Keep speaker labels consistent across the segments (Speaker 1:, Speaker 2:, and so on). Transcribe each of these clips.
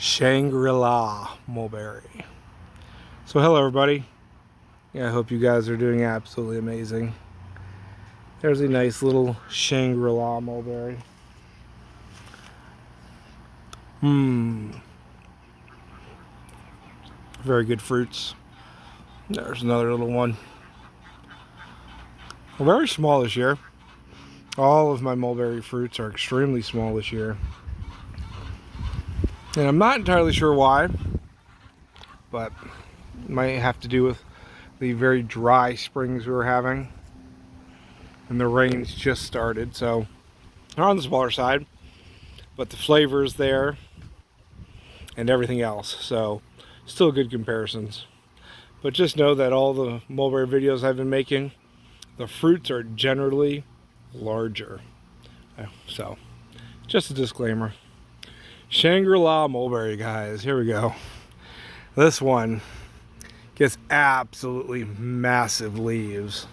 Speaker 1: Shangri-la Mulberry. So hello everybody. Yeah, I hope you guys are doing absolutely amazing. There's a nice little Shangri-la Mulberry. Very good fruits. There's another little one. Very small this year. All of my mulberry fruits are extremely small this year. And I'm not entirely sure why, but it might have to do with the very dry springs we were having. And the rains just started, so they're on the smaller side. But the flavor's there and everything else, so still good comparisons. But just know that all the mulberry videos I've been making, the fruits are generally larger. So, just a disclaimer. Shangri-la Mulberry, guys. Here we go. This one gets absolutely massive leaves.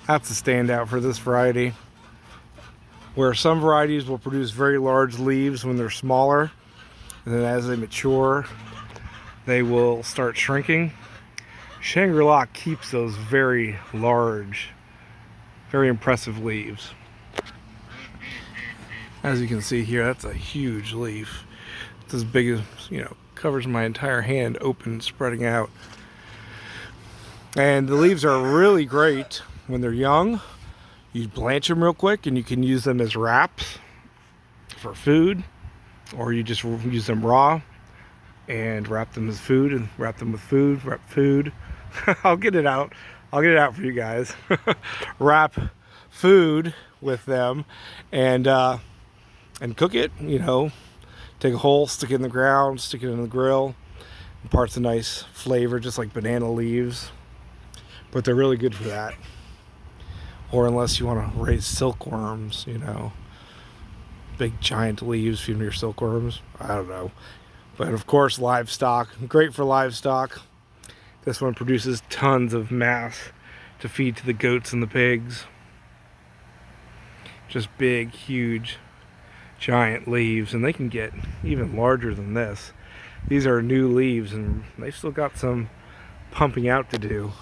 Speaker 1: That's a standout for this variety. Where some varieties will produce very large leaves when they're smaller, and then as they mature, they will start shrinking. Shangri-la keeps those very large, very impressive leaves. As you can see here, that's a huge leaf. It's as big as, covers my entire hand open, spreading out. And the leaves are really great when they're young. You blanch them real quick and you can use them as wraps for food, or you just use them raw and wrap them as food and wrap them with food, wrap food. I'll get it out for you guys. Wrap food with them and cook it, take a hole, stick it in the ground, stick it in the grill. Imparts a nice flavor, just like banana leaves, but they're really good for that. Or unless you want to raise silkworms, big giant leaves, feed your silkworms. I don't know. But of course, livestock, great for livestock. This one produces tons of mass to feed to the goats and the pigs. Just big, huge, giant leaves, and they can get even larger than this. These are new leaves, and they've still got some pumping out to do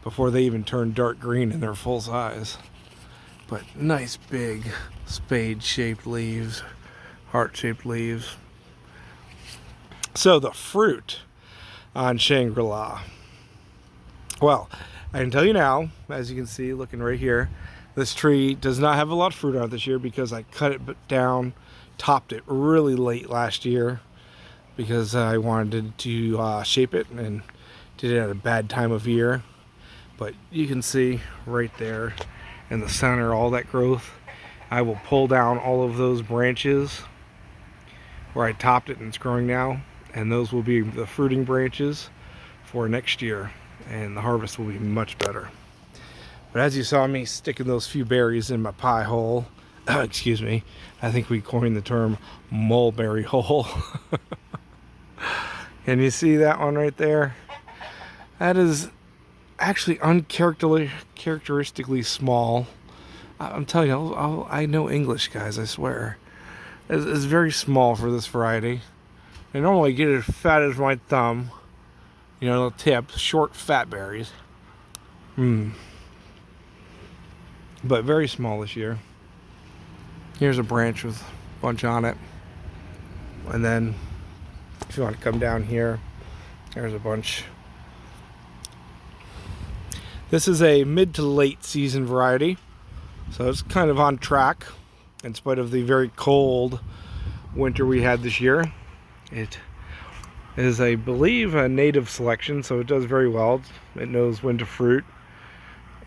Speaker 1: before they even turn dark green in their full size. But nice big spade-shaped leaves, heart-shaped leaves. So the fruit on Shangri-la. Well, I can tell you now, as you can see, looking right here, this tree does not have a lot of fruit on it this year because I cut it down, topped it really late last year because I wanted to shape it and did it at a bad time of year. But you can see right there in the center, all that growth. I will pull down all of those branches where I topped it and it's growing now, and those will be the fruiting branches for next year, and the harvest will be much better. But as you saw me sticking those few berries in my pie hole, excuse me, I think we coined the term mulberry hole. Can you see that one right there? That is actually uncharacteristically small. I'm telling you, I know English, guys, I swear. It's very small for this variety. I normally get as fat as my thumb, the tip, short fat berries. But very small this year. Here's a branch with a bunch on it. And then, if you want to come down here, there's a bunch. This is a mid to late season variety, so it's kind of on track in spite of the very cold winter we had this year. It is, I believe, a native selection, so it does very well. It knows when to fruit.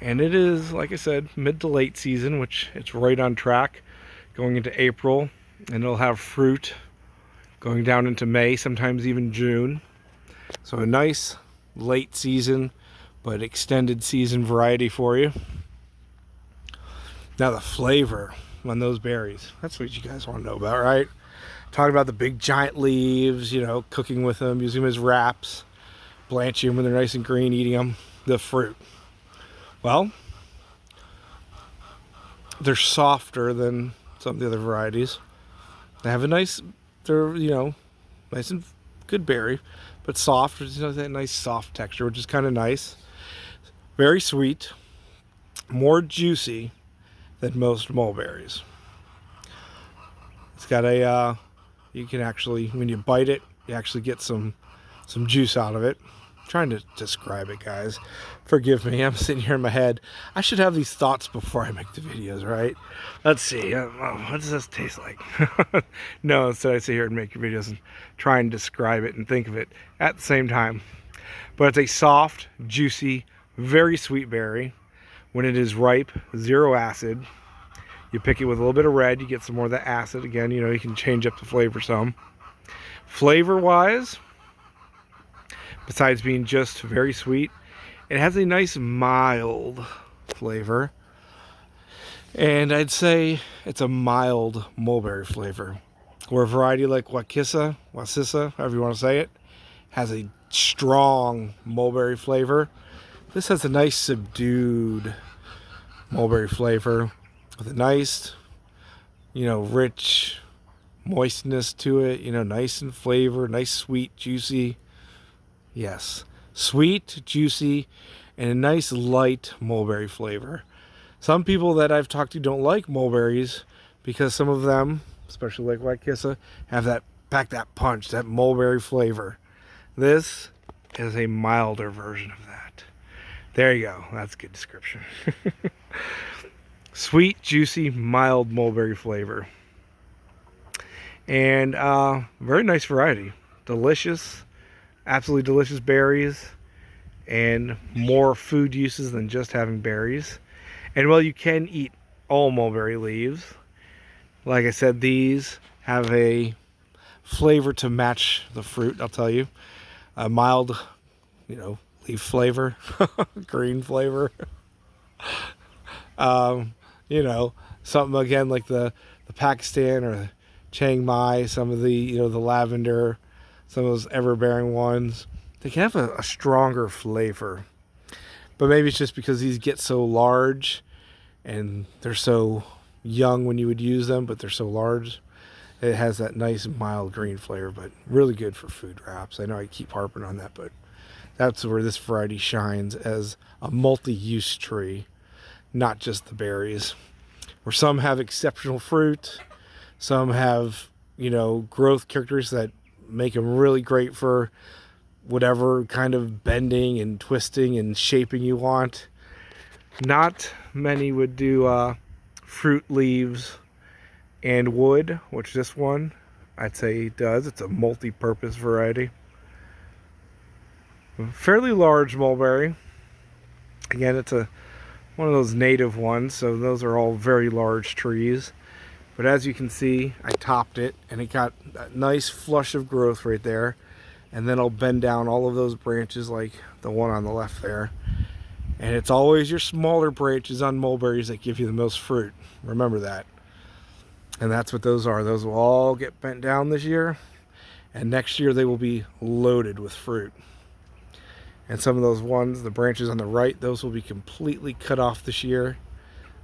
Speaker 1: And it is, like I said, mid to late season, which it's right on track going into April, and it'll have fruit going down into May, sometimes even June. So a nice late season but extended season variety for you. Now the flavor on those berries, that's what you guys want to know about, right? Talking about the big giant leaves, cooking with them, using them as wraps, blanching them when they're nice and green, eating them. The fruit, well, they're softer than some of the other varieties. They have they're nice and good berry, but soft. It has that nice soft texture, which is kind of nice. Very sweet, more juicy than most mulberries. It's got a, you can actually, when you bite it, you actually get some juice out of it. I'm trying to describe it, guys. Forgive me, I'm sitting here in my head. I should have these thoughts before I make the videos, right? Let's see, what does this taste like? No, instead I sit here and make your videos and try and describe it and think of it at the same time. But it's a soft, juicy, very sweet berry. When it is ripe, 0 acid. You pick it with a little bit of red, you get some more of the acid. Again, you know, you can change up the flavor some. Flavor-wise, besides being just very sweet, it has a nice mild flavor. And I'd say it's a mild mulberry flavor. Where a variety like Wassisa, however you want to say it, has a strong mulberry flavor. This has a nice subdued mulberry flavor with a nice, you know, rich moistness to it, you know, nice in flavor, nice sweet, juicy. Yes, sweet, juicy, and a nice light mulberry flavor. Some people that I've talked to don't like mulberries because some of them, especially like Wassisa, have that punch, that mulberry flavor. This is a milder version of that. There you go. That's a good description. Sweet, juicy, mild mulberry flavor. And very nice variety. Delicious, absolutely delicious berries. And more food uses than just having berries. And well, you can eat all mulberry leaves. Like I said, these have a flavor to match the fruit, I'll tell you. A mild, you know, leaf flavor, green flavor. You know, something again like the Pakistan or the Chiang Mai, some of the, you know, the lavender, some of those ever-bearing ones. They can have a stronger flavor. But maybe it's just because these get so large and they're so young when you would use them, but they're so large. It has that nice mild green flavor, but really good for food wraps. I know I keep harping on that, but that's where this variety shines as a multi-use tree, not just the berries. Where some have exceptional fruit, some have, you know, growth characteristics that make them really great for whatever kind of bending and twisting and shaping you want. Not many would do fruit, leaves, and wood, which this one I'd say does. It's a multi-purpose variety. Fairly large mulberry. Again, it's one of those native ones, so those are all very large trees. But as you can see, I topped it and it got that nice flush of growth right there. And then I'll bend down all of those branches like the one on the left there. And it's always your smaller branches on mulberries that give you the most fruit. Remember that. And that's what those are. Those will all get bent down this year. And next year they will be loaded with fruit. And some of those ones, the branches on the right, those will be completely cut off this year.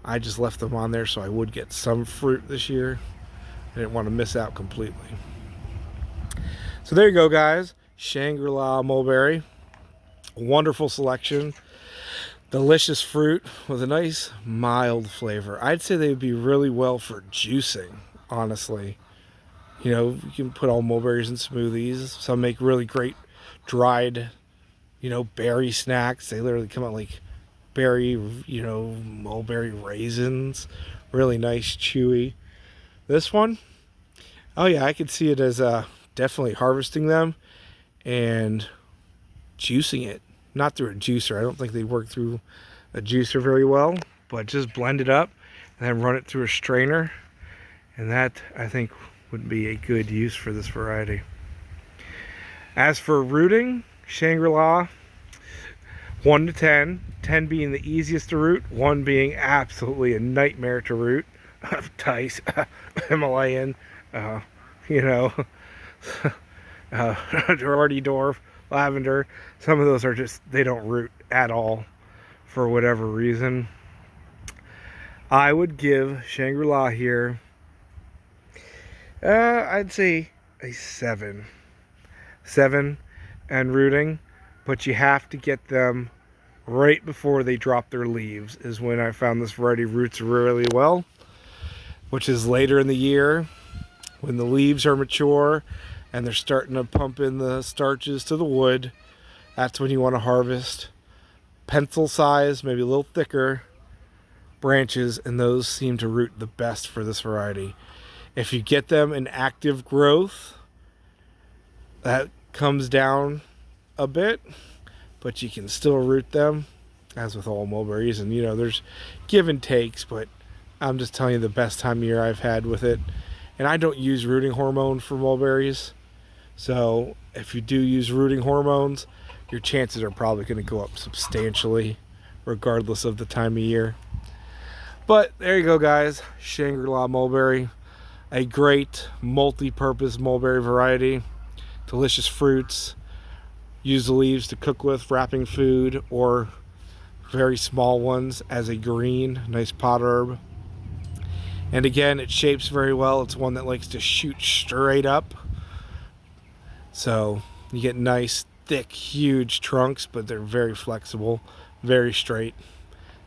Speaker 1: I just left them on there so I would get some fruit this year. I didn't want to miss out completely. So there you go, guys. Shangri-la Mulberry. Wonderful selection. Delicious fruit with a nice mild flavor. I'd say they would be really well for juicing, honestly. You know, you can put all mulberries in smoothies. Some make really great dried, you know, berry snacks. They literally come out like berry, you know, mulberry raisins. Really nice, chewy. This one, oh yeah, I could see it as definitely harvesting them and juicing it. Not through a juicer. I don't think they work through a juicer very well, but just blend it up and then run it through a strainer. And that, I think, would be a good use for this variety. As for rooting, Shangri-La, 1 to 10. 10 being the easiest to root, 1 being absolutely a nightmare to root. Tice, Himalayan, you know, Doherty Dwarf, Lavender. Some of those are just, they don't root at all for whatever reason. I would give Shangri-La here, I'd say a 7. 7 and rooting, but you have to get them right before they drop their leaves is when I found this variety roots really well, which is later in the year when the leaves are mature and they're starting to pump in the starches to the wood. That's when you want to harvest pencil size, maybe a little thicker branches, and those seem to root the best for this variety. If you get them in active growth, that comes down a bit, but you can still root them, as with all mulberries. And there's give and takes, but I'm just telling you the best time of year I've had with it. And I don't use rooting hormone for mulberries, so if you do use rooting hormones, your chances are probably going to go up substantially regardless of the time of year. But there you go, guys. Shangri-la Mulberry, a great multi-purpose mulberry variety. Delicious fruits. Use the leaves to cook with, wrapping food, or very small ones as a green, nice pot herb. And again, it shapes very well. It's one that likes to shoot straight up. So you get nice, thick, huge trunks, but they're very flexible, very straight,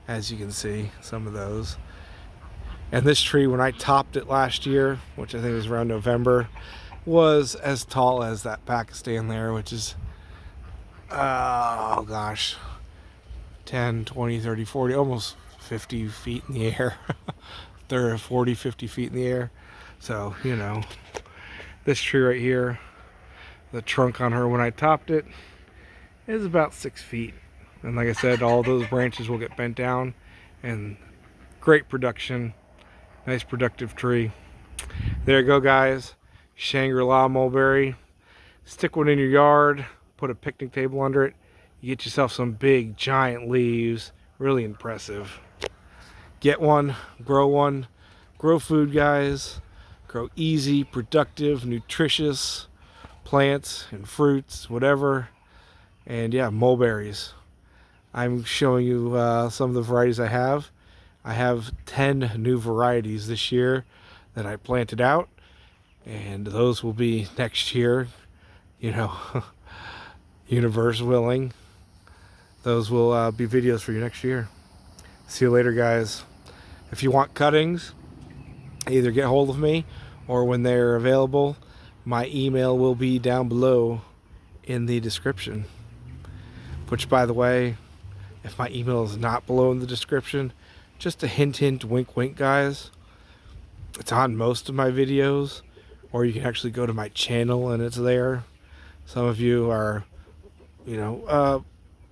Speaker 1: as you can see, some of those. And this tree, when I topped it last year, which I think was around November, was as tall as that Pakistan there, which is, oh gosh, 10, 20, 30, 40, almost 50 feet in the air. 30, 40, 50 feet in the air. So, this tree right here, the trunk on her when I topped it is about 6 feet. And like I said, all those branches will get bent down, and great production. Nice productive tree. There you go, guys. Shangri-La Mulberry. Stick one in your yard, put a picnic table under it. You get yourself some big, giant leaves. Really impressive. Get one, grow food, guys. Grow easy, productive, nutritious plants and fruits, whatever. And yeah, mulberries. I'm showing you some of the varieties I have. I have 10 new varieties this year that I planted out, and those will be next year, universe willing. Those will be videos for you next year. See you later, guys. If you want cuttings, either get hold of me, or when they're available, my email will be down below in the description. Which, by the way, if my email is not below in the description, just a hint, wink, guys. It's on most of my videos, or you can actually go to my channel and it's there. Some of you are,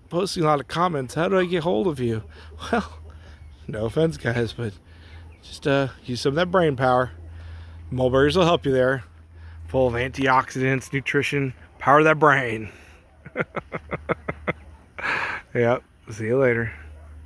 Speaker 1: posting a lot of comments. How do I get hold of you? Well, no offense, guys, but just use some of that brain power. Mulberries will help you there. Full of antioxidants, nutrition, power that brain. Yep. See you later.